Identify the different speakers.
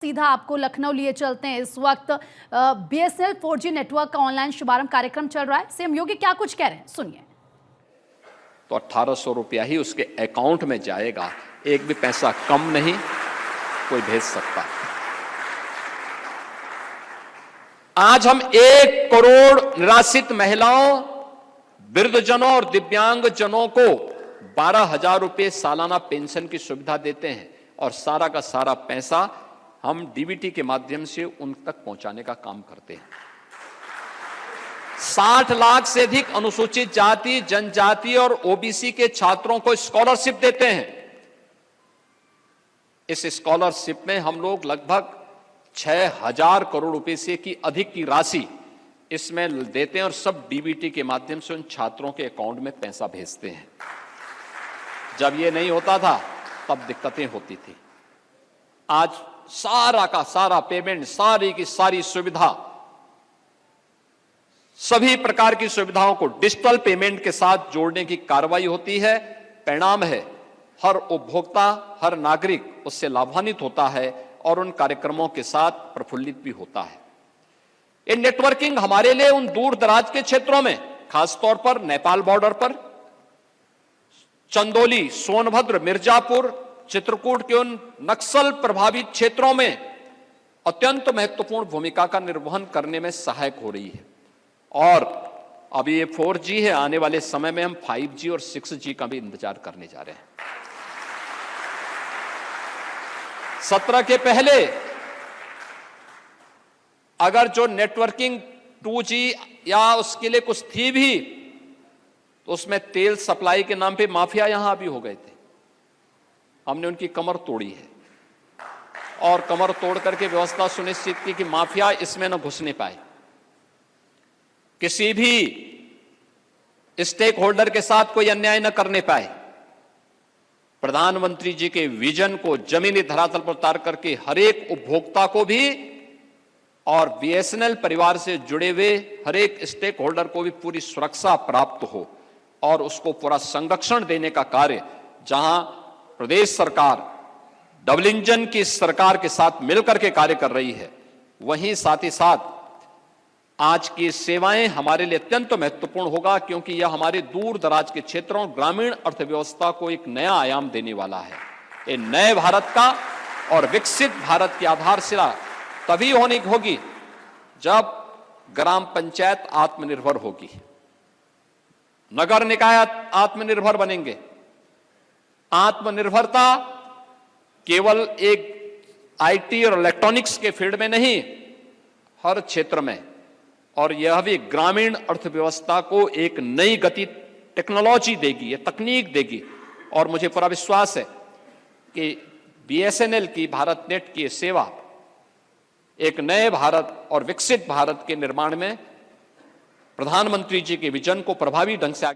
Speaker 1: सीधा आपको लखनऊ लिए चलते हैं। इस वक्त बीएसएनएल 4G नेटवर्क का ऑनलाइन शुभारंभ कार्यक्रम चल रहा है। सीएम योगी क्या कुछ कह रहे हैं, सुनिए।
Speaker 2: तो 1800 रुपया ही उसके अकाउंट में जाएगा, एक भी पैसा कम नहीं कोई भेज सकता। आज हम 1 करोड़ निराश्रित महिलाओं, वृद्धजनों और दिव्यांग जनों को 12,000 रुपये सालाना पेंशन की सुविधा देते हैं और सारा का सारा पैसा हम डीबीटी के माध्यम से उन तक पहुंचाने का काम करते हैं। 60 लाख से अधिक अनुसूचित जाति, जनजाति और ओबीसी के छात्रों को स्कॉलरशिप देते हैं। इस स्कॉलरशिप में हम लोग लगभग 6,000 करोड़ रुपए से की अधिक की राशि इसमें देते हैं और सब डीबीटी के माध्यम से उन छात्रों के अकाउंट में पैसा भेजते हैं। जब ये नहीं होता था तब दिक्कतें होती थी। आज सारा का सारा पेमेंट, सारी की सारी सुविधा, सभी प्रकार की सुविधाओं को डिजिटल पेमेंट के साथ जोड़ने की कार्रवाई होती है। परिणाम है हर उपभोक्ता, हर नागरिक उससे लाभान्वित होता है और उन कार्यक्रमों के साथ प्रफुल्लित भी होता है। ये नेटवर्किंग हमारे लिए उन दूर दराज के क्षेत्रों में, खासतौर पर नेपाल बॉर्डर पर, चंदौली, सोनभद्र, मिर्जापुर, चित्रकूट के उन नक्सल प्रभावित क्षेत्रों में अत्यंत महत्वपूर्ण भूमिका का निर्वहन करने में सहायक हो रही है। और अभी ये 4G है, आने वाले समय में हम 5G और 6G का भी इंतजार करने जा रहे हैं। 17 के पहले अगर जो नेटवर्किंग 2G या उसके लिए कुछ थी भी तो उसमें तेल सप्लाई के नाम पे माफिया यहां भी हो गए थे। हमने उनकी कमर तोड़ी है और कमर तोड़ करके व्यवस्था सुनिश्चित की कि माफिया इसमें न घुसने पाए, किसी भी स्टेक होल्डर के साथ कोई अन्याय न करने पाए। प्रधानमंत्री जी के विजन को जमीनी धरातल पर उतार करके हर एक उपभोक्ता को भी और बीएसएनएल परिवार से जुड़े हुए हर एक स्टेक होल्डर को भी पूरी सुरक्षा प्राप्त हो और उसको पूरा संरक्षण देने का कार्य, जहां प्रदेश सरकार डबल इंजन की सरकार के साथ मिलकर के कार्य कर रही है, वहीं साथ ही साथ आज की सेवाएं हमारे लिए अत्यंत महत्वपूर्ण होगा, क्योंकि यह हमारे दूर दराज के क्षेत्रों, ग्रामीण अर्थव्यवस्था को एक नया आयाम देने वाला है। ये नए भारत का और विकसित भारत की आधारशिला तभी होनी होगी जब ग्राम पंचायत आत्मनिर्भर होगी, नगर निकाय आत्मनिर्भर बनेंगे। आत्मनिर्भरता केवल एक आईटी और इलेक्ट्रॉनिक्स के फील्ड में नहीं, हर क्षेत्र में, और यह भी ग्रामीण अर्थव्यवस्था को एक नई गति टेक्नोलॉजी देगी, ये तकनीक देगी। और मुझे पूरा विश्वास है कि बीएसएनएल की भारत नेट की सेवा एक नए भारत और विकसित भारत के निर्माण में प्रधानमंत्री जी के विजन को प्रभावी ढंग से